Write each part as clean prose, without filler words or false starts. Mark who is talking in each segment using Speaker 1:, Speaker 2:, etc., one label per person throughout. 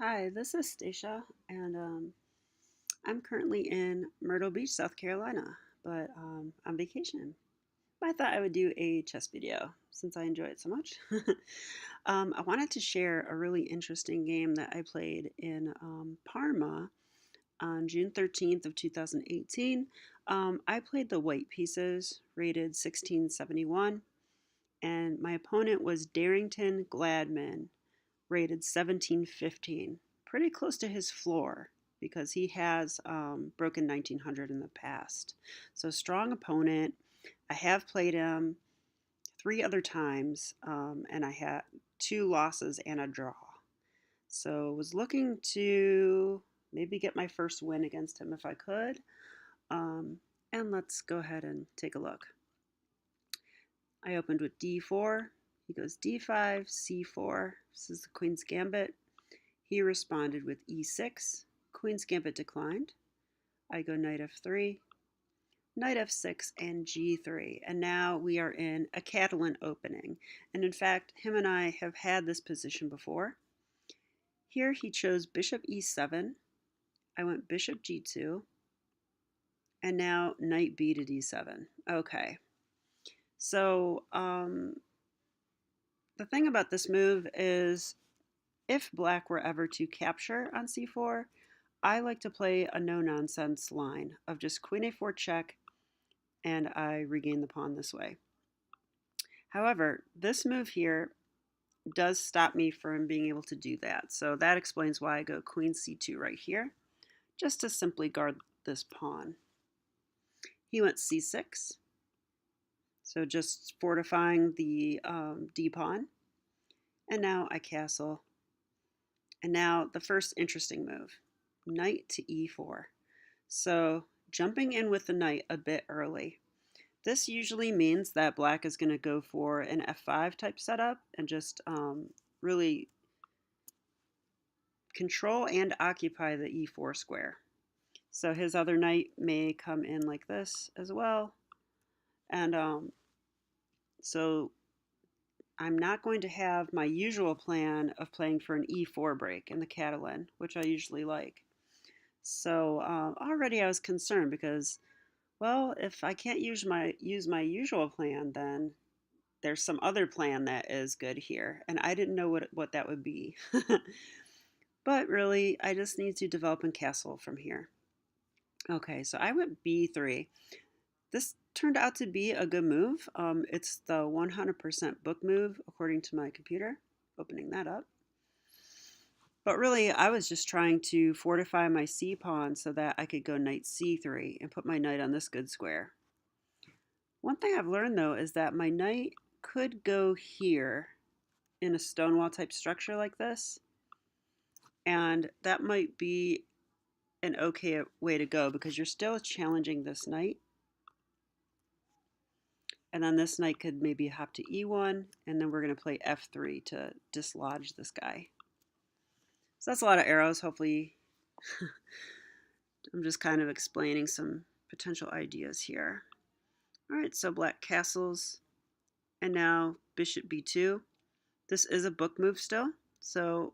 Speaker 1: Hi, this is Stacia, and I'm currently in Myrtle Beach, South Carolina, but on vacation. I thought I would do a chess video since I enjoy it so much. I wanted to share a really interesting game that I played in Parma on June 13th of 2018. I played the white pieces, rated 1671, and my opponent was Darrington Gladman, rated 1715, pretty close to his floor because he has broken 1900 in the past. So, strong opponent. I have played him three other times, and I had two losses and a draw. So, was looking to maybe get my first win against him if I could. Um, and let's go ahead and take a look. I opened with d4. He goes d5, c4. This is the Queen's Gambit. He responded with e6. Queen's Gambit declined. I go knight f3, knight f6, and g3. And now we are in a Catalan opening. And in fact, him and I have had this position before. Here he chose bishop e7. I went bishop g2. And now knight b to d7. Okay. So the thing about this move is if black were ever to capture on c4, I like to play a no-nonsense line of just queen a4 check, and I regain the pawn this way. However, this move here does stop me from being able to do that. So that explains why I go queen c2 right here, just to simply guard this pawn. He went c6, so just fortifying the d pawn. And now I castle. And now the first interesting move, knight to e4. So jumping in with the knight a bit early. This usually means that black is going to go for an f5 type setup and just really control and occupy the e4 square. So his other knight may come in like this as well. And so I'm not going to have my usual plan of playing for an e4 break in the Catalan, which I usually like. So already I was concerned because, well, if I can't use my usual plan, then there's some other plan that is good here, and I didn't know what that would be. But really, I just need to develop and castle from here. Okay, so I went b3. This turned out to be a good move. It's the 100% book move according to my computer. Opening that up. But really, I was just trying to fortify my c pawn so that I could go knight c3 and put my knight on this good square. One thing I've learned, though, is that my knight could go here in a stonewall type structure like this, and that might be an okay way to go because you're still challenging this knight. And then this knight could maybe hop to e1, and then we're going to play f3 to dislodge this guy. So that's a lot of arrows. Hopefully, I'm just kind of explaining some potential ideas here. All right, so black castles, and now bishop b2. This is a book move still, so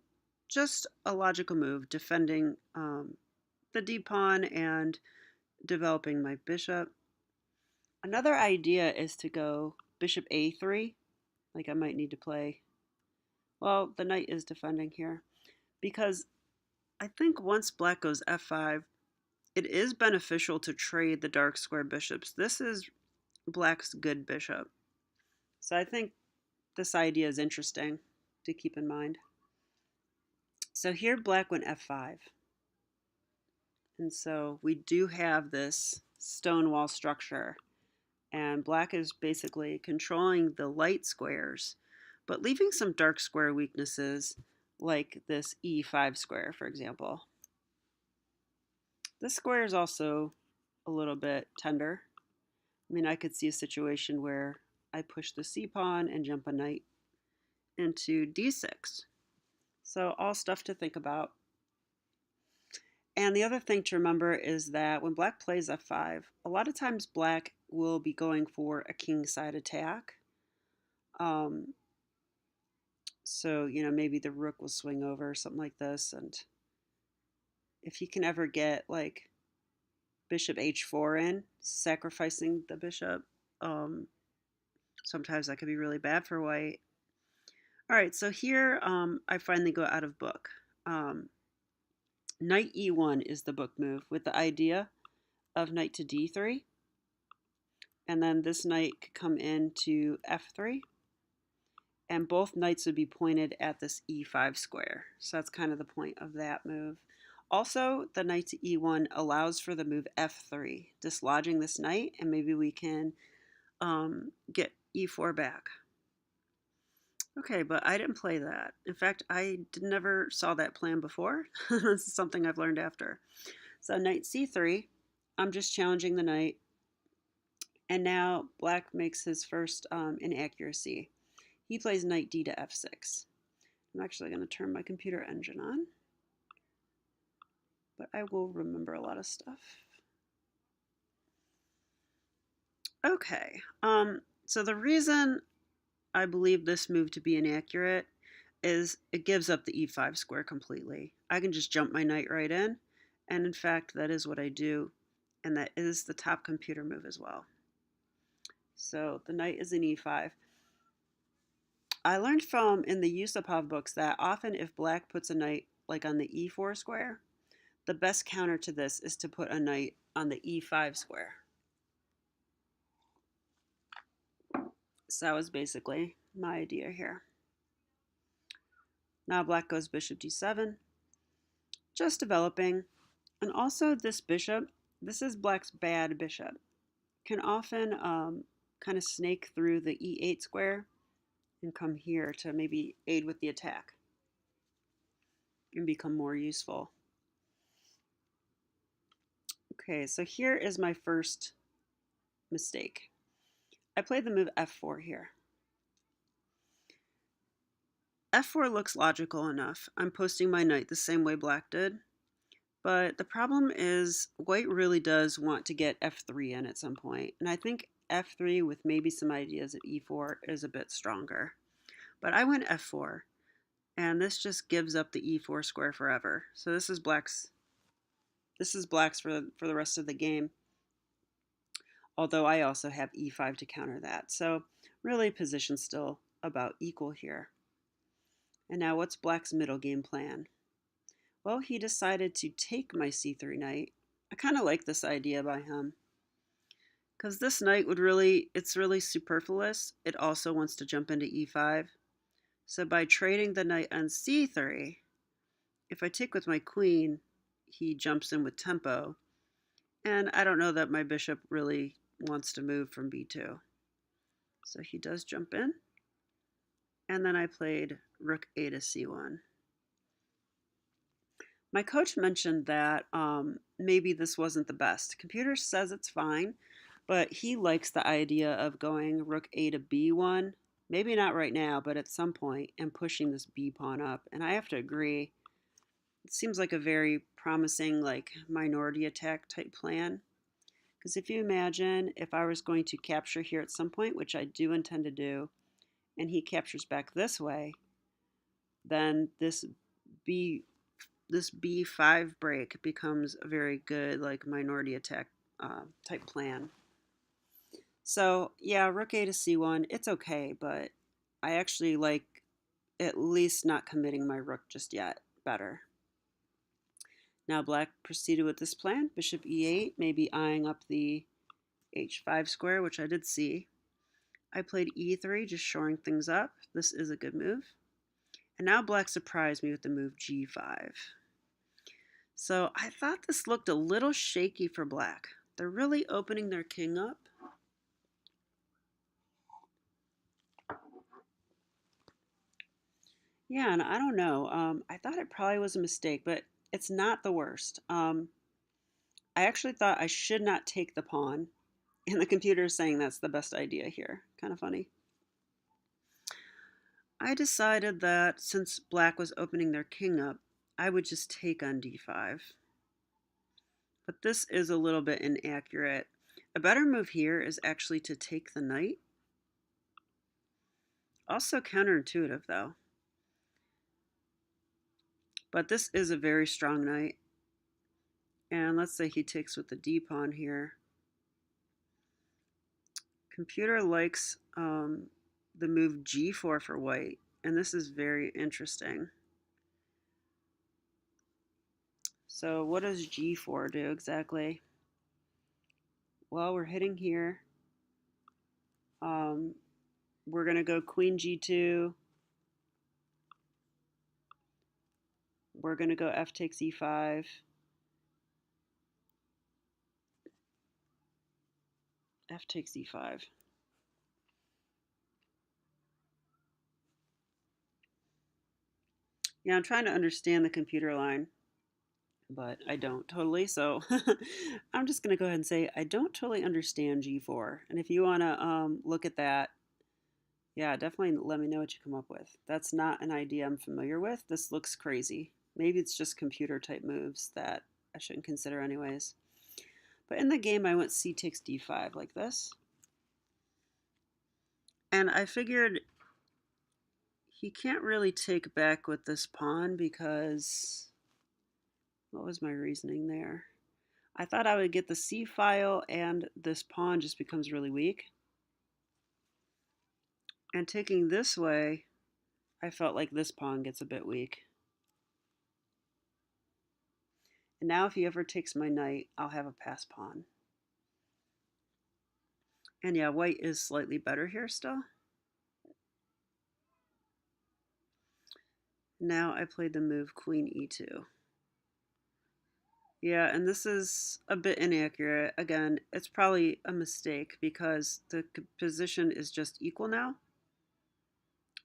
Speaker 1: just a logical move, defending the d pawn and developing my bishop. Another idea is to go bishop a3, like I might need to play. Well, the knight is defending here, because I think once black goes f5, it is beneficial to trade the dark square bishops. This is black's good bishop. So I think this idea is interesting to keep in mind. So here black went f5. And so we do have this stonewall structure. And black is basically controlling the light squares, but leaving some dark square weaknesses like this e5 square, for example. This square is also a little bit tender. I mean, I could see a situation where I push the c pawn and jump a knight into d6. So all stuff to think about. And the other thing to remember is that when black plays f5, a lot of times black will be going for a kingside attack. So, maybe the rook will swing over or something like this. And if he can ever get like bishop h4 in, sacrificing the bishop, sometimes that could be really bad for white. All right, so here I finally go out of book. Knight e1 is the book move with the idea of knight to d3. And then this knight could come into f3. And both knights would be pointed at this e5 square. So that's kind of the point of that move. Also, the knight to e1 allows for the move f3, dislodging this knight, and maybe we can get e4 back. Okay, but I didn't play that. In fact, I never saw that plan before. This is something I've learned after. So knight c3, I'm just challenging the knight. And now black makes his first inaccuracy. He plays knight d to f6. I'm actually going to turn my computer engine on, but I will remember a lot of stuff. Okay, so the reason I believe this move to be inaccurate is it gives up the e5 square completely. I can just jump my knight right in, and in fact that is what I do, and that is the top computer move as well. So the knight is in e5. I learned from in the Yusupov books that often if black puts a knight like on the e4 square, the best counter to this is to put a knight on the e5 square. So that was basically my idea here. Now black goes bishop d7, just developing. And also this bishop, this is black's bad bishop, can often kind of snake through the e8 square and come here to maybe aid with the attack and become more useful. Okay, so here is my first mistake. I played the move f4 here. f4 looks logical enough. I'm posting my knight the same way black did. But the problem is white really does want to get f3 in at some point. And I think f3 with maybe some ideas of e4 is a bit stronger. But I went f4. And this just gives up the e4 square forever. So this is black's for the rest of the game. Although I also have e5 to counter that. So really position's still about equal here. And now what's black's middle game plan? Well, he decided to take my c3 knight. I kind of like this idea by him. Because this knight it's really superfluous. It also wants to jump into e5. So by trading the knight on c3, if I take with my queen, he jumps in with tempo. And I don't know that my bishop really wants to move from b2. So he does jump in. And then I played rook a to c1. My coach mentioned that maybe this wasn't the best. Computer says it's fine, but he likes the idea of going rook a to b1. Maybe not right now, but at some point, and pushing this b pawn up. And I have to agree. It seems like a very promising, like minority attack type plan. Because if you imagine if I was going to capture here at some point, which I do intend to do, and he captures back this way, then this b5 break becomes a very good like minority attack type plan. So yeah, rook a to c1, it's okay, but I actually like at least not committing my rook just yet better. Now black proceeded with this plan, bishop e8, maybe eyeing up the h5 square, which I did see. I played e3, just shoring things up. This is a good move. And now black surprised me with the move g5. So I thought this looked a little shaky for black. They're really opening their king up. Yeah, and I don't know. I thought it probably was a mistake, but it's not the worst. I actually thought I should not take the pawn, and the computer is saying that's the best idea here. Kind of funny. I decided that since black was opening their king up, I would just take on d5. But this is a little bit inaccurate. A better move here is actually to take the knight. Also counterintuitive though. But this is a very strong knight. And let's say he takes with the d pawn here. Computer likes the move g4 for white, and this is very interesting. So what does g4 do exactly? Well, we're hitting here. We're going to go queen g2. We're going to go f takes e5. F takes e5. Yeah, I'm trying to understand the computer line, but I don't totally. So I'm just going to go ahead and say I don't totally understand g4. And if you want to look at that, yeah, definitely let me know what you come up with. That's not an idea I'm familiar with. This looks crazy. Maybe it's just computer type moves that I shouldn't consider anyways. But in the game, I went c takes d5 like this. And I figured he can't really take back with this pawn because, what was my reasoning there? I thought I would get the c file and this pawn just becomes really weak. And taking this way, I felt like this pawn gets a bit weak. And now if he ever takes my knight, I'll have a pass pawn. And yeah, white is slightly better here still. Now I played the move queen e2. Yeah, and this is a bit inaccurate. Again, it's probably a mistake because the position is just equal now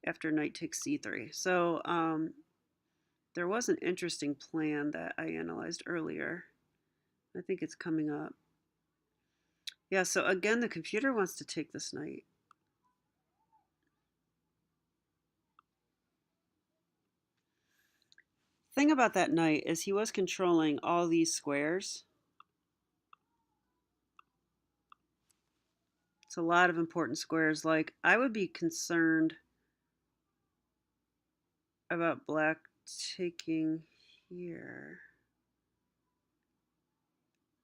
Speaker 1: after knight takes c3. So there was an interesting plan that I analyzed earlier. I think it's coming up. Yeah, so again, the computer wants to take this knight. Thing about that knight is he was controlling all these squares. It's a lot of important squares. Like, I would be concerned about black taking here.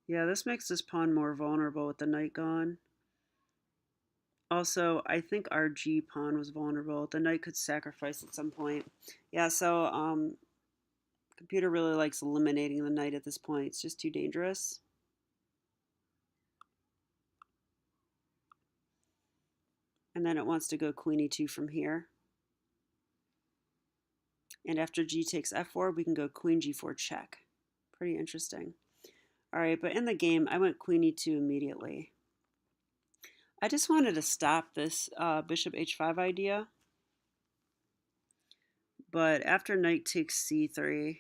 Speaker 1: Yeah, this makes this pawn more vulnerable with the knight gone. Also, I think our G pawn was vulnerable. The knight could sacrifice at some point. Yeah, so computer really likes eliminating the knight at this point. It's just too dangerous. And then it wants to go queen e2 from here. And after g takes f4, we can go queen g4 check. Pretty interesting. All right, but in the game, I went queen e2 immediately. I just wanted to stop this bishop h5 idea. But after knight takes c3,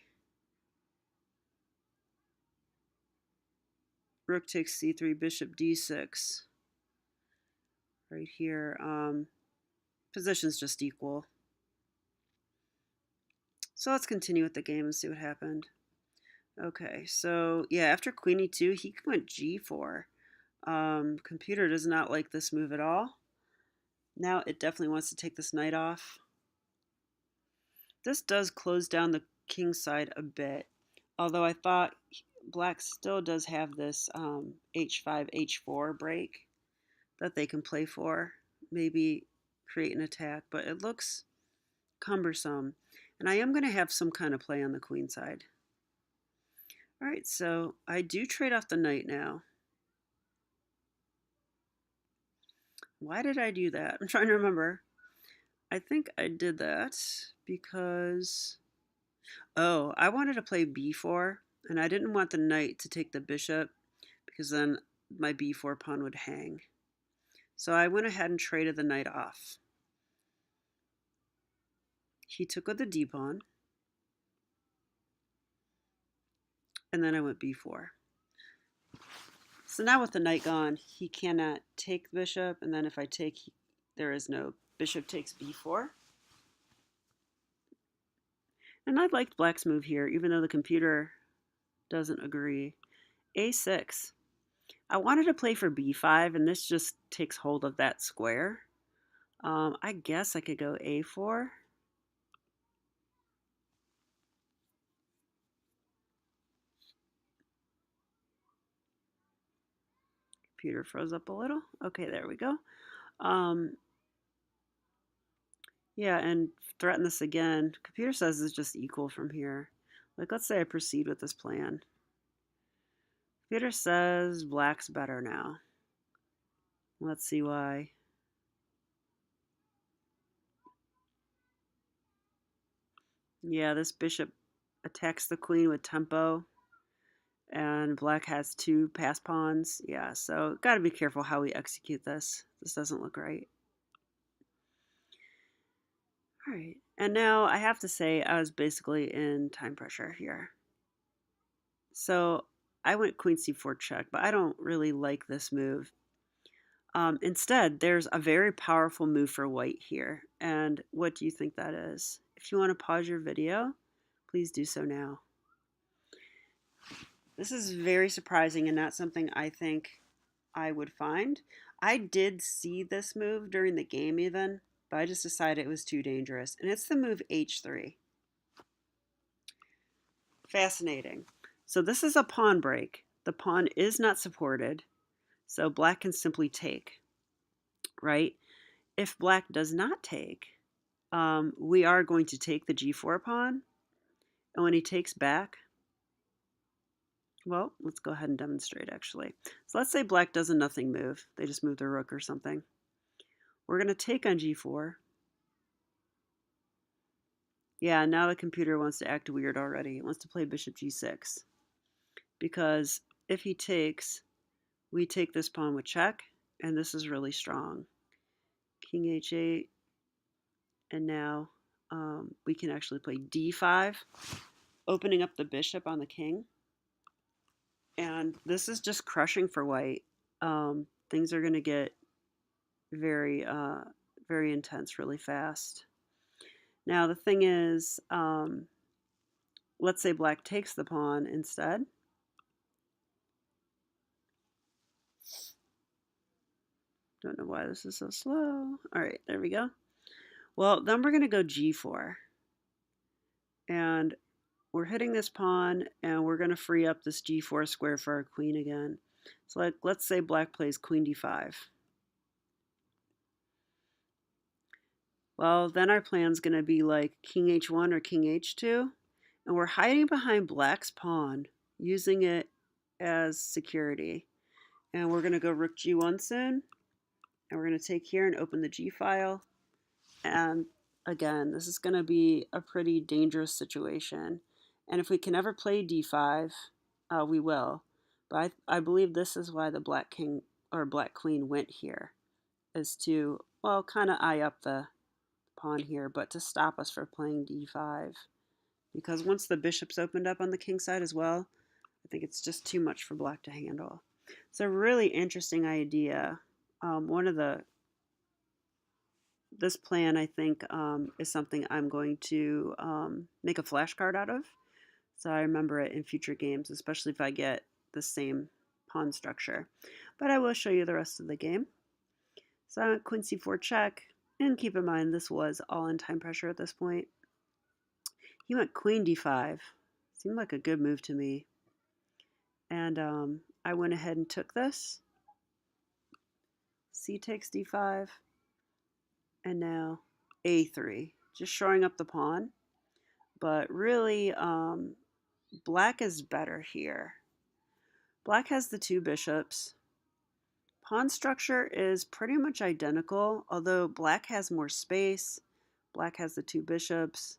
Speaker 1: rook takes c3, bishop d6. Right here, position's just equal. So let's continue with the game and see what happened. Okay, so yeah, after queen e2, he went g4. Computer does not like this move at all. Now it definitely wants to take this knight off. This does close down the king side a bit, although I thought black still does have this h5, h4 break that they can play for, maybe create an attack, but it looks cumbersome. And I am going to have some kind of play on the queen side. All right, so I do trade off the knight now. Why did I do that? I'm trying to remember. I think I did that because, oh, I wanted to play b4, and I didn't want the knight to take the bishop because then my b4 pawn would hang. So I went ahead and traded the knight off. He took with the d pawn, and then I went b4. So now with the knight gone, he cannot take the bishop, and then if I take, there is no bishop takes b4. And I liked black's move here, even though the computer doesn't agree. a6. I wanted to play for b5, and this just takes hold of that square. I guess I could go a4. Computer froze up a little. Okay, there we go. Um, yeah, and threaten this again. Computer says it's just equal from here. Like, let's say I proceed with this plan. Computer says black's better now. Let's see why. Yeah, this bishop attacks the queen with tempo, and black has 2 pass pawns. Yeah, so got to be careful how we execute this. This doesn't look right. All right, and now I have to say I was basically in time pressure here. So I went queen c4 check, but I don't really like this move. Instead, there's a very powerful move for white here. And what do you think that is? If you want to pause your video, please do so now. This is very surprising and not something I think I would find. I did see this move during the game even, but I just decided it was too dangerous. And it's the move h3. Fascinating. So this is a pawn break. The pawn is not supported, so black can simply take, right? If black does not take, we are going to take the g4 pawn. And when he takes back, well, let's go ahead and demonstrate actually. So let's say black does a nothing move. They just move their rook or something. We're going to take on g4. Yeah, now the computer wants to act weird already. It wants to play bishop g6. Because if he takes, we take this pawn with check, and this is really strong. King h8, and now we can actually play d5, opening up the bishop on the king. And this is just crushing for white. Things are going to get very, very intense really fast. Now the thing is, let's say black takes the pawn instead. Don't know why this is so slow. All right, there we go. Well, then we're going to go g4. And we're hitting this pawn, and we're going to free up this g4 square for our queen again. So like, let's say black plays queen d5. Well, then our plan's going to be like king h1 or king h2. And we're hiding behind black's pawn, using it as security. And we're going to go rook g1 soon. And we're going to take here and open the g file. And again, this is going to be a pretty dangerous situation. And if we can ever play d5, we will. But I believe this is why the black king or black queen went here, is to, well, kind of eye up the pawn here, but to stop us from playing d5. Because once the bishop's opened up on the king side as well, I think it's just too much for black to handle. It's a really interesting idea. This plan, I think, is something I'm going to make a flashcard out of. So I remember it in future games, especially if I get the same pawn structure. But I will show you the rest of the game. So I went queen c4 check, and keep in mind this was all in time pressure at this point. He went queen d5. Seemed like a good move to me. And I went ahead and took this. C takes d5. And now a3. Just shoring up the pawn. But really, black is better here. Black has the 2 bishops. Pawn structure is pretty much identical, although black has more space. Black has the 2 bishops.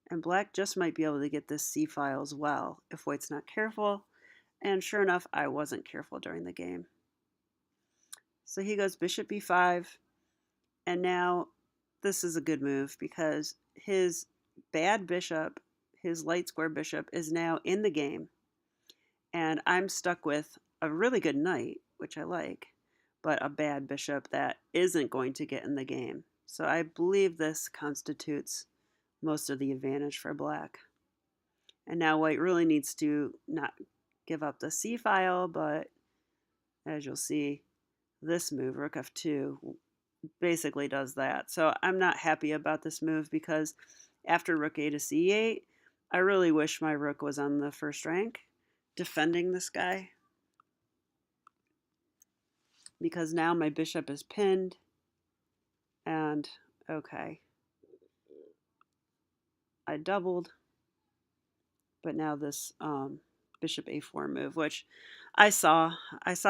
Speaker 1: And black just might be able to get this c file as well if white's not careful. And sure enough, I wasn't careful during the game. So he goes bishop b5. And now this is a good move because his bad bishop, his light square bishop, is now in the game. And I'm stuck with a really good knight, which I like, but a bad bishop that isn't going to get in the game. So I believe this constitutes most of the advantage for black. And now white really needs to not give up the c file, but as you'll see, this move, rook f2, basically does that. So I'm not happy about this move because after rook a to c8, I really wish my rook was on the first rank defending this guy. because now my bishop is pinned. And okay, I doubled, but now this bishop a4 move, which I saw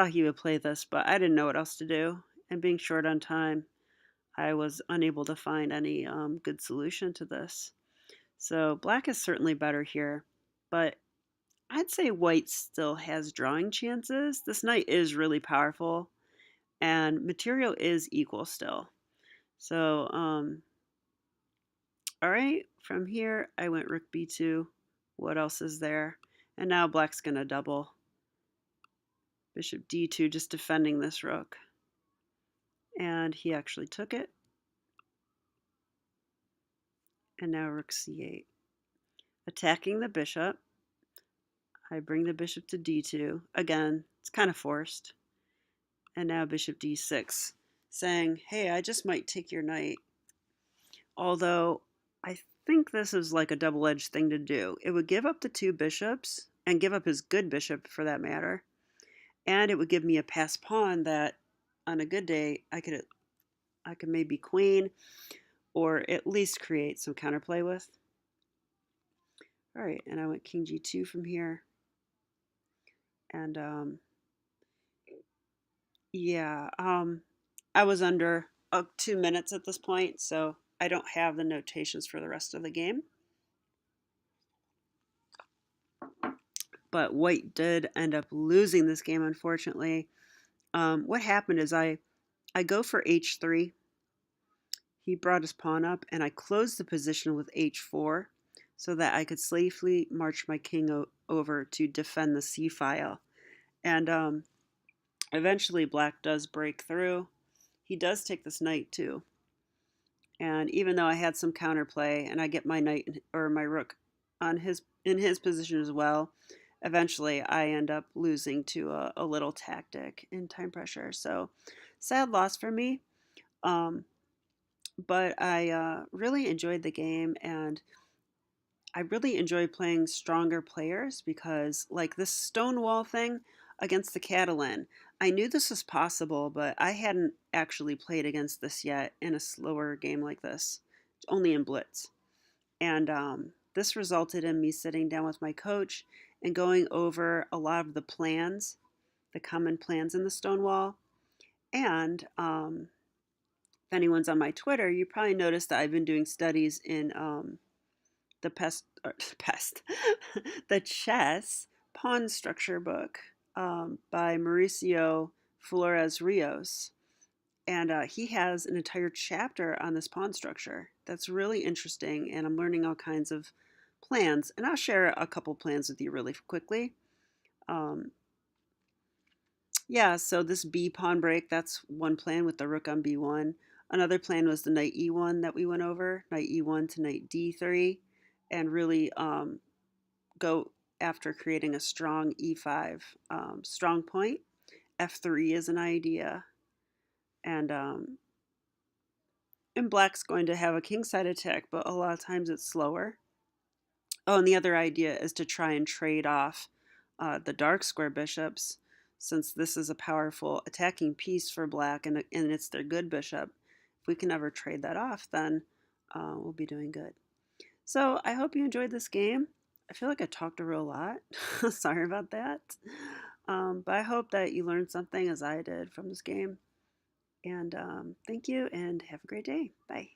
Speaker 1: he would play this, but I didn't know what else to do. And being short on time, I was unable to find any good solution to this. So black is certainly better here, but I'd say white still has drawing chances. This knight is really powerful, and material is equal still. So, all right, from here I went rook b2. What else is there? And now black's going to double. Bishop d2, just defending this rook. And he actually took it. And now rook c8. Attacking the bishop. I bring the bishop to d2. Again, it's kind of forced. And now bishop d6, saying, hey, I just might take your knight. Although I think this is like a double-edged thing to do. It would give up the two bishops, and give up his good bishop for that matter, and it would give me a passed pawn that on a good day I could maybe queen, or at least create some counterplay with. All right, and I went king g2 from here. And yeah, I was under 2 minutes at this point, so I don't have the notations for the rest of the game. But white did end up losing this game, unfortunately. What happened is I go for h3. He brought his pawn up, and I closed the position with h4 so that I could safely march my king over to defend the c file. And eventually black does break through. He does take this knight too. And even though I had some counterplay and I get my knight or my rook on in his position as well, eventually I end up losing to a little tactic in time pressure. So sad loss for me. But I really enjoyed the game, and I really enjoy playing stronger players because, like this stonewall thing against the Catalan, I knew this was possible, but I hadn't actually played against this yet in a slower game like this, only in Blitz. And this resulted in me sitting down with my coach and going over a lot of the plans, the common plans in the stonewall. And if anyone's on my Twitter, you probably noticed that I've been doing studies in the the chess pawn structure book by Mauricio Flores Rios. And he has an entire chapter on this pawn structure that's really interesting, and I'm learning all kinds of plans. And I'll share a couple plans with you really quickly. Um, yeah, so this b pawn break, that's one plan with the rook on b1. Another plan was the knight e1 that we went over, knight e1 to knight d3, and really go after creating a strong e5 strong point. f3 is an idea, and black's going to have a kingside attack, but a lot of times it's slower. Oh, and the other idea is to try and trade off the dark square bishops, since this is a powerful attacking piece for black, and it's their good bishop. If we can ever trade that off, then we'll be doing good. So I hope you enjoyed this game. I feel like I talked a real lot. Sorry about that. But I hope that you learned something as I did from this game. And thank you, and have a great day. Bye.